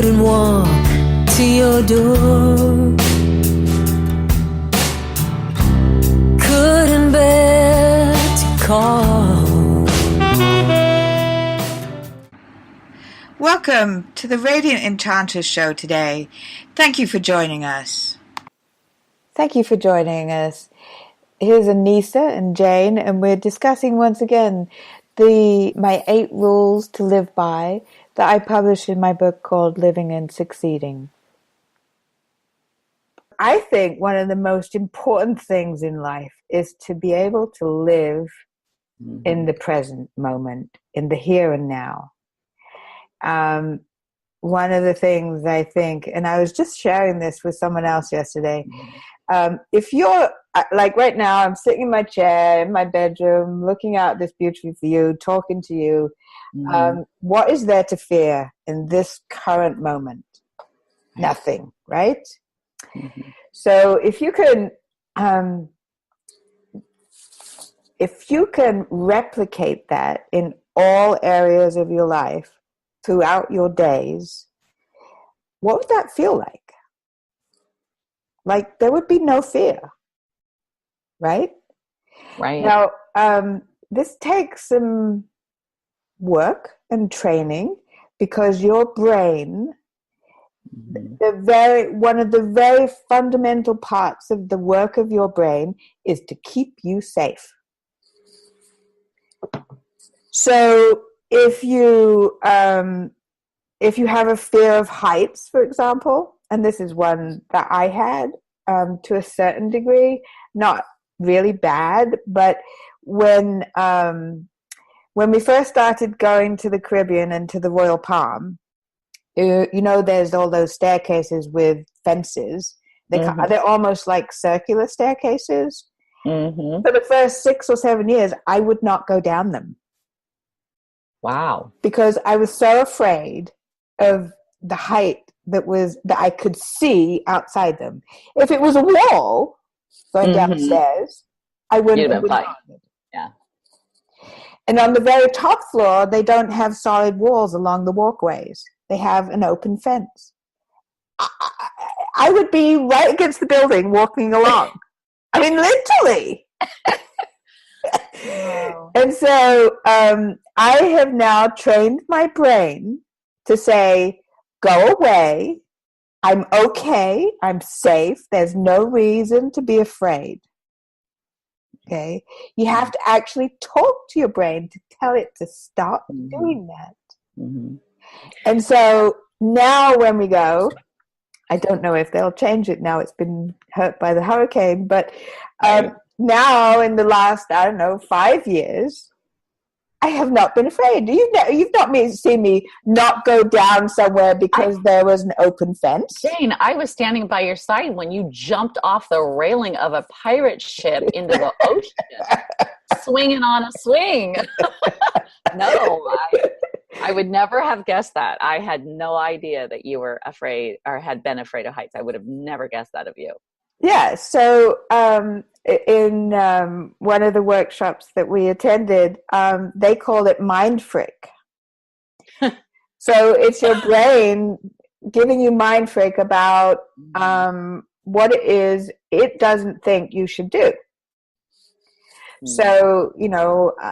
couldn't walk to your door, couldn't bear to call. Welcome to the Radiant Enchantress Show today. Thank you for joining us. Thank you for joining us. Here's Anissa and Jane, and we're discussing once again my 8 rules to live by that I published in my book called Living and Succeeding. I think one of the most important things in life is to be able to live in the present moment, in the here and now. One of the things I think, and I was just sharing this with someone else yesterday, if you're, like right now, I'm sitting in my chair in my bedroom, looking out this beautiful view, talking to you, what is there to fear in this current moment? Nothing, right? So if you can replicate that in all areas of your life throughout your days, what would that feel like? Like there would be no fear, right? Right. Now, this takes some work and training because your brain, one of the very fundamental parts of the work of your brain is to keep you safe. So if you have a fear of heights, for example, and this is one that I had to a certain degree, not really bad, but when we first started going to the Caribbean and to the Royal Palm, you know, there's all those staircases with fences. They're almost like circular staircases. For the first 6 or 7 years, I would not go down them. Wow. Because I was so afraid of the height that I could see outside them. If it was a wall going downstairs, I wouldn't have been bothered. Yeah. And on the very top floor, they don't have solid walls along the walkways. They have an open fence. I would be right against the building walking along. I mean, literally. Wow. And so I have now trained my brain to say, go away. I'm okay. I'm safe. There's no reason to be afraid. Okay? You have to actually talk to your brain to tell it to stop doing that. And so now when we go, I don't know if they'll change it now. It's been hurt by the hurricane. But now in the last, 5 years, I have not been afraid. You've not seen me not go down somewhere because there was an open fence. Jane, I was standing by your side when you jumped off the railing of a pirate ship into the ocean, swinging on a swing. No, I would never have guessed that. I had no idea that you were afraid or had been afraid of heights. I would have never guessed that of you. Yeah, so in one of the workshops that we attended, they call it mind frick. So it's your brain giving you mind frick about what it is it doesn't think you should do. So,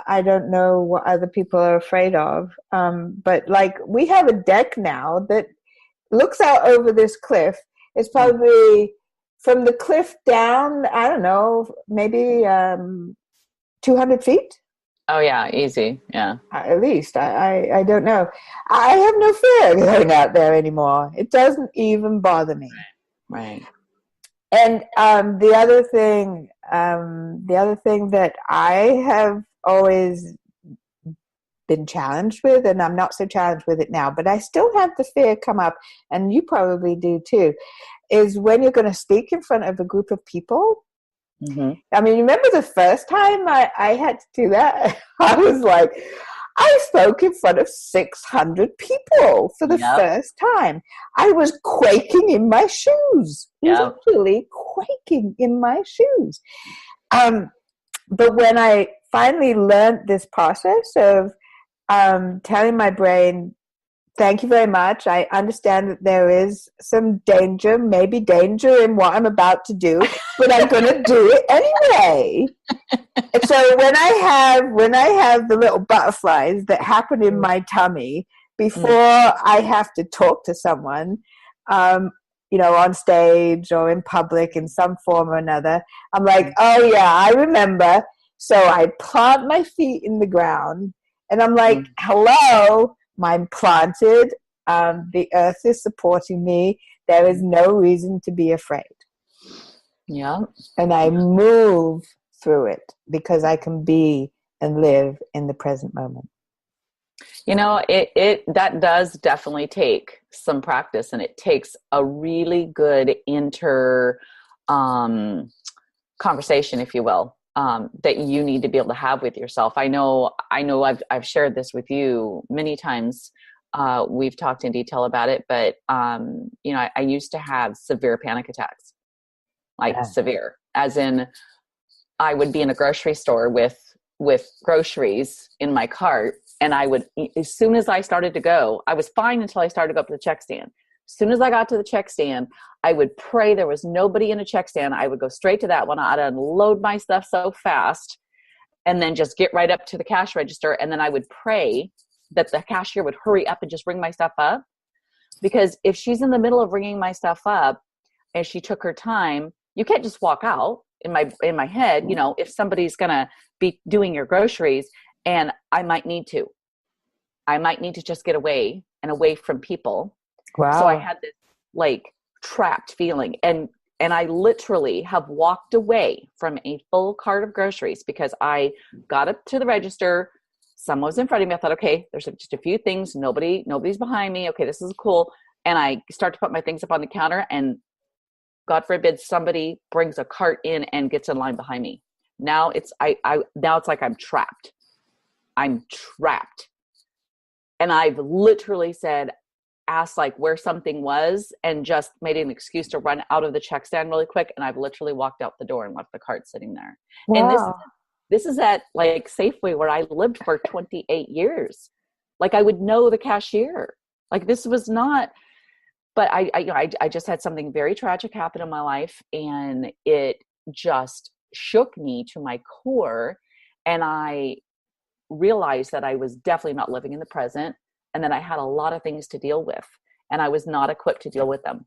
I don't know what other people are afraid of, but like we have a deck now that looks out over this cliff. It's probably from the cliff down, I don't know, maybe 200 feet. Oh, yeah, easy, yeah. At least, I don't know. I have no fear going out there anymore. It doesn't even bother me. Right. And the other thing that I have always been challenged with, and I'm not so challenged with it now, but I still have the fear come up, and you probably do too, is when you're going to speak in front of a group of people. I mean, remember the first time I had to do that? I was like, I spoke in front of 600 people for the first time. I was quaking in my shoes. I was actually quaking in my shoes. But when I finally learned this process of telling my brain Thank you very much. I understand that there is some danger, maybe danger in what I'm about to do, but I'm going to do it anyway. And so when I have the little butterflies that happen in my tummy before I have to talk to someone, on stage or in public in some form or another, I'm like, oh yeah, I remember. So I plant my feet in the ground and I'm like, hello, I'm planted. The earth is supporting me. There is no reason to be afraid. Yeah. And I move through it because I can be and live in the present moment. That does definitely take some practice, and it takes a really good conversation, if you will, that you need to be able to have with yourself. I know I've shared this with you many times. We've talked in detail about it, but I used to have severe panic attacks, severe, as in I would be in a grocery store with groceries in my cart. And I would, as soon as I started to go, I was fine until I started to go up to the check stand. As soon as I got to the check stand, I would pray there was nobody in a check stand. I would go straight to that one. I'd unload my stuff so fast and then just get right up to the cash register. And then I would pray that the cashier would hurry up and just ring my stuff up. Because if she's in the middle of ringing my stuff up and she took her time, you can't just walk out. In my head, if somebody's going to be doing your groceries, and I might need to just get away from people. Wow. So I had this trapped feeling. And I literally have walked away from a full cart of groceries because I got up to the register. Someone was in front of me. I thought, okay, there's just a few things. Nobody's behind me. Okay, this is cool. And I start to put my things up on the counter, and God forbid somebody brings a cart in and gets in line behind me. Now it's like I'm trapped. I'm trapped. And I've literally asked where something was and just made an excuse to run out of the check stand really quick. And I've literally walked out the door and left the cart sitting there. Wow. And this is at Safeway, where I lived for 28 years. I would know the cashier. This was not, but I just had something very tragic happen in my life, and it just shook me to my core. And I realized that I was definitely not living in the present, and that I had a lot of things to deal with, and I was not equipped to deal with them.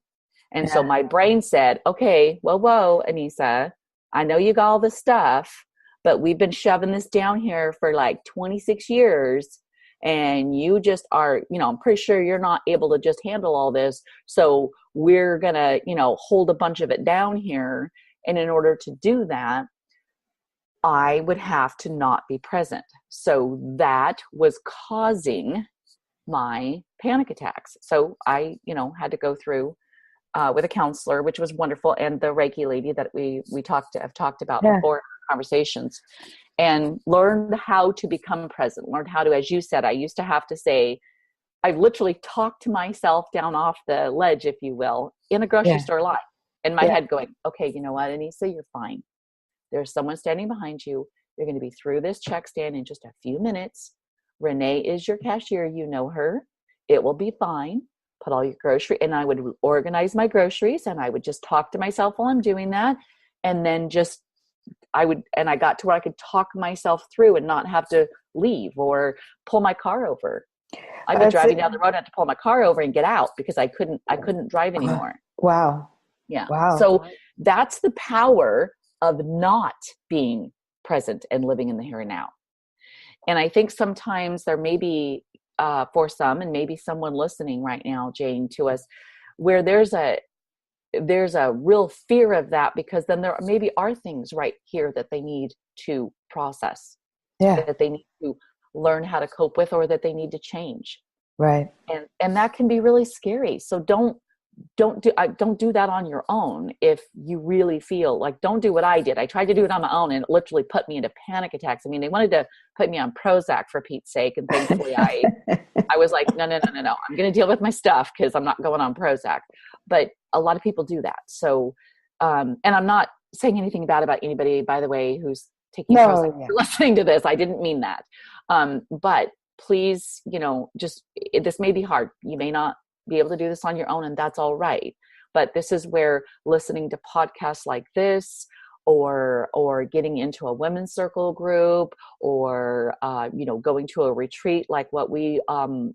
And so my brain said, okay, whoa, Anissa, I know you got all this stuff, but we've been shoving this down here for 26 years. And you just are, I'm pretty sure you're not able to just handle all this. So we're going to, hold a bunch of it down here. And in order to do that, I would have to not be present. So that was causing my panic attacks. So I, had to go through with a counselor, which was wonderful. And the Reiki lady that have talked about before in conversations. And learned how to become present, learned how to, as you said, I used to have to say, I literally talked to myself down off the ledge, if you will, in a grocery store line, in my head going, okay, you know what, Anissa, you're fine. There's someone standing behind you. You're going to be through this check stand in just a few minutes. Renee is your cashier. You know her. It will be fine. Put all your grocery, and I would organize my groceries, and I would just talk to myself while I'm doing that. And then I got to where I could talk myself through and not have to leave or pull my car over. I'd be driving down the road, I had to pull my car over and get out because I couldn't drive anymore. Wow. Yeah. Wow. So that's the power of not being present and living in the here and now. And I think sometimes there may be, for some, and maybe someone listening right now, Jane, to us, where there's a real fear of that, because then there maybe are things right here that they need to process, that they need to learn how to cope with, or that they need to change. Right. And that can be really scary. So don't do that on your own. If you really feel don't do what I did. I tried to do it on my own, and it literally put me into panic attacks. I mean, they wanted to put me on Prozac, for Pete's sake. And thankfully I was like, no. I'm going to deal with my stuff because I'm not going on Prozac. But a lot of people do that. So, and I'm not saying anything bad about anybody, by the way, who's taking Prozac. If you're listening to this, I didn't mean that. But please, this may be hard. You may not be able to do this on your own, and that's all right. But this is where listening to podcasts like this, or getting into a women's circle group, or going to a retreat like what we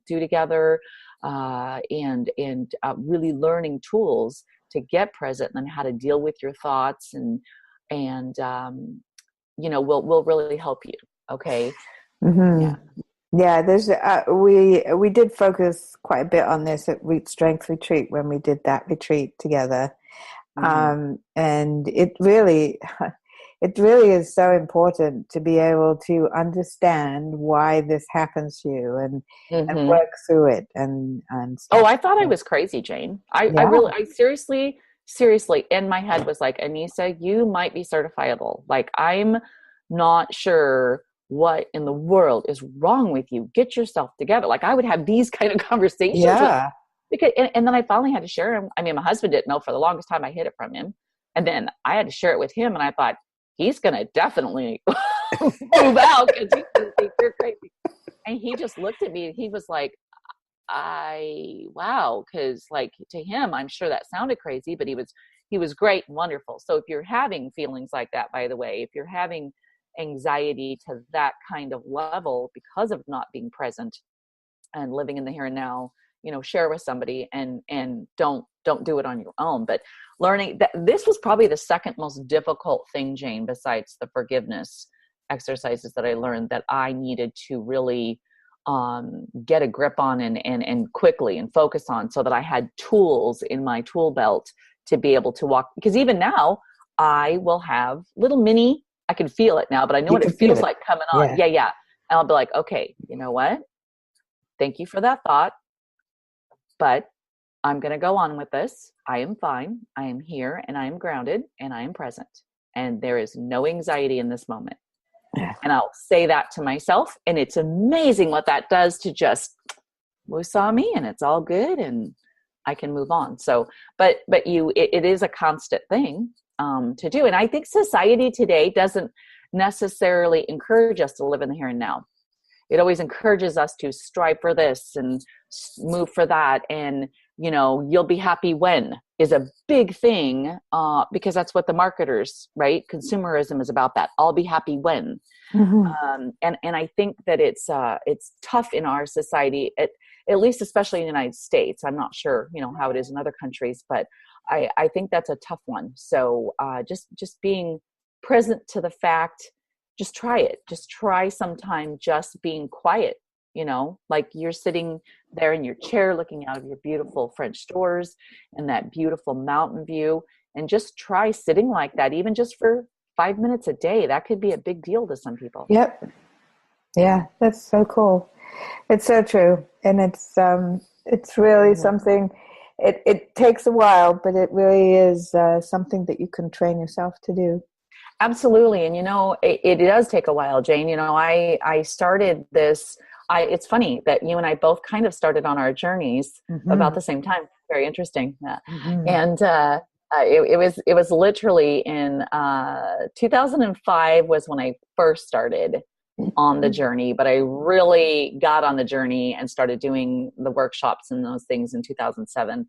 do together, and really learning tools to get present and how to deal with your thoughts, and will really help you. Okay. Mm-hmm. Yeah, there's we did focus quite a bit on this at Root Strength Retreat when we did that retreat together. Mm-hmm. And it really is so important to be able to understand why this happens to you, and work through it and stuff. Oh, I thought I was crazy, Jane. I seriously in my head was like, Anissa, you might be certifiable. Like, I'm not sure what in the world is wrong with you. Get yourself together. Like, I would have these kind of conversations. Yeah. And then I finally had to share him. I mean, my husband didn't know for the longest time. I hid it from him. And then I had to share it with him. And I thought, he's going to definitely move out because he's going to think you're crazy. And he just looked at me and he was like, wow. Because like, to him, I'm sure that sounded crazy, but he was great and wonderful. So if you're having feelings like that, by the way, if you're having anxiety to that kind of level because of not being present and living in the here and now, share with somebody, and don't do it on your own. But learning that this was probably the second most difficult thing, Jane, besides the forgiveness exercises that I learned that I needed to really get a grip on and quickly and focus on, so that I had tools in my tool belt to be able to walk. Because even now I will have little mini, I can feel it now, but I know what it feels like coming on. Yeah. And I'll be like, okay, you know what? Thank you for that thought, but I'm going to go on with this. I am fine. I am here and I am grounded and I am present. And there is no anxiety in this moment. Yeah. And I'll say that to myself. And it's amazing what that does to just woosah me, and it's all good and I can move on. So, but it is a constant thing to do. And I think society today doesn't necessarily encourage us to live in the here and now. It always encourages us to strive for this and move for that. And, you'll be happy when is a big thing, because that's what the marketers, right? Consumerism is about that. I'll be happy when. Mm-hmm. And I think that it's tough in our society, at least, especially in the United States. I'm not sure, how it is in other countries, but I think that's a tough one. So just being present to the fact, just try it. Just try sometime just being quiet, like you're sitting there in your chair looking out of your beautiful French doors and that beautiful mountain view, and just try sitting like that, even just for 5 minutes a day. That could be a big deal to some people. Yep. Yeah, that's so cool. It's so true. And it's really something, it takes a while, but it really is something that you can train yourself to do. Absolutely. And, it does take a while, Jane. I started this, it's funny that you and I both kind of started on our journeys about the same time. Very interesting. Mm-hmm. And it was literally in 2005 was when I first started on the journey, but I really got on the journey and started doing the workshops and those things in 2007.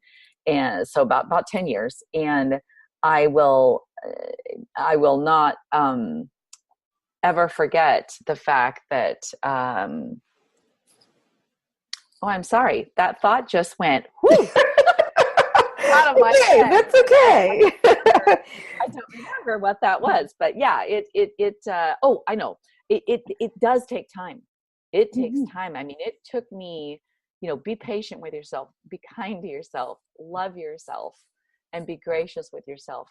And so about 10 years. And I will not ever forget the fact that, I'm sorry, that thought just went, whoo, out of my head. That's okay. I don't remember what that was, but yeah, I know. It does take time. It takes time. I mean, it took me, be patient with yourself, be kind to yourself, love yourself, and be gracious with yourself.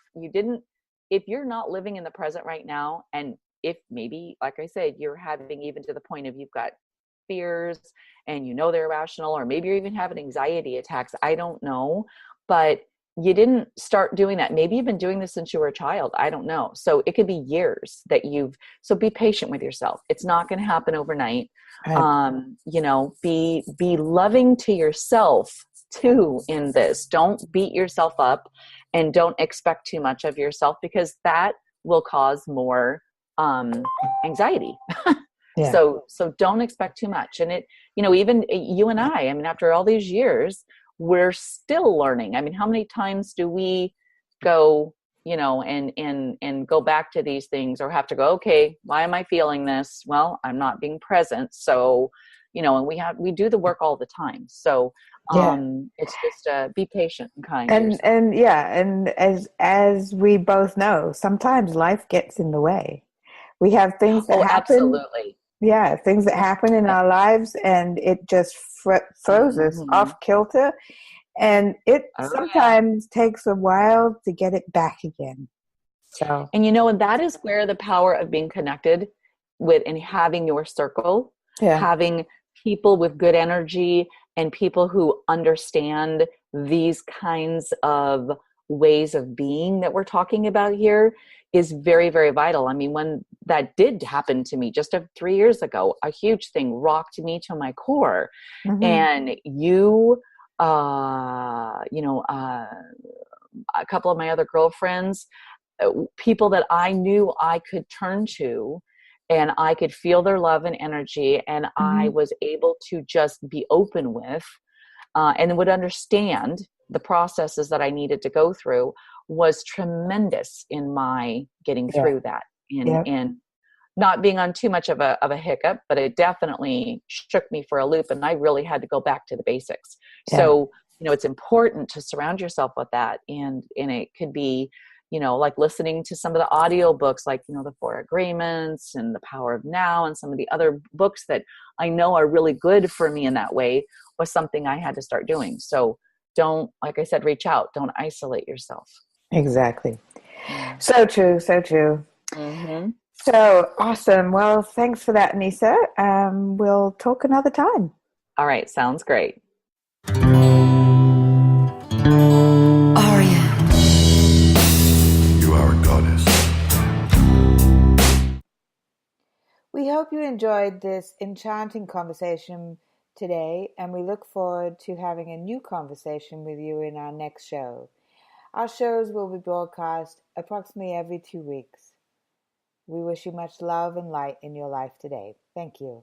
If you're not living in the present right now, and if maybe, like I said, you're having even to the point of you've got fears and they're irrational, or maybe you're even having anxiety attacks, I don't know, but you didn't start doing that. Maybe you've been doing this since you were a child. I don't know. So it could be years that so be patient with yourself. It's not going to happen overnight. Right. Be loving to yourself too in this. Don't beat yourself up and don't expect too much of yourself, because that will cause more anxiety. Yeah. So don't expect too much. And it, even you and I mean, after all these years, we're still learning. I mean, how many times do we go, and go back to these things, or have to go, okay, why am I feeling this? Well, I'm not being present. So, and we do the work all the time. So, Yeah. it's just be patient and kind to yourself. And as we both know, sometimes life gets in the way. We have things that Oh, happen. absolutely. Yeah, things that happen in our lives, and it just throws us Mhm. off kilter. And it Oh, yeah. sometimes takes a while to get it back again. So, And that is where the power of being connected with and having your circle, yeah. having people with good energy and people who understand these kinds of ways of being that we're talking about here is very, very vital. I mean, when that did happen to me just 3 years ago, a huge thing rocked me to my core. Mm-hmm. And a couple of my other girlfriends, people that I knew I could turn to, and I could feel their love and energy, and I Mm-hmm. was able to just be open with, and would understand the processes that I needed to go through, was tremendous in my getting Yeah. through that, Yeah. and not being on too much of a hiccup, but it definitely shook me for a loop, and I really had to go back to the basics. Yeah. So, it's important to surround yourself with that. And it could be, like listening to some of the audio books, like, the Four Agreements and The Power of Now, and some of the other books that I know are really good for me in that way, was something I had to start doing. So don't, like I said, reach out, don't isolate yourself. Exactly. Yeah. So true. So true. Mm-hmm. So awesome. Well, thanks for that, Nisa. We'll talk another time. All right. Sounds great. Aria. You are a goddess. We hope you enjoyed this enchanting conversation today, and we look forward to having a new conversation with you in our next show. Our shows will be broadcast approximately every 2 weeks. We wish you much love and light in your life today. Thank you.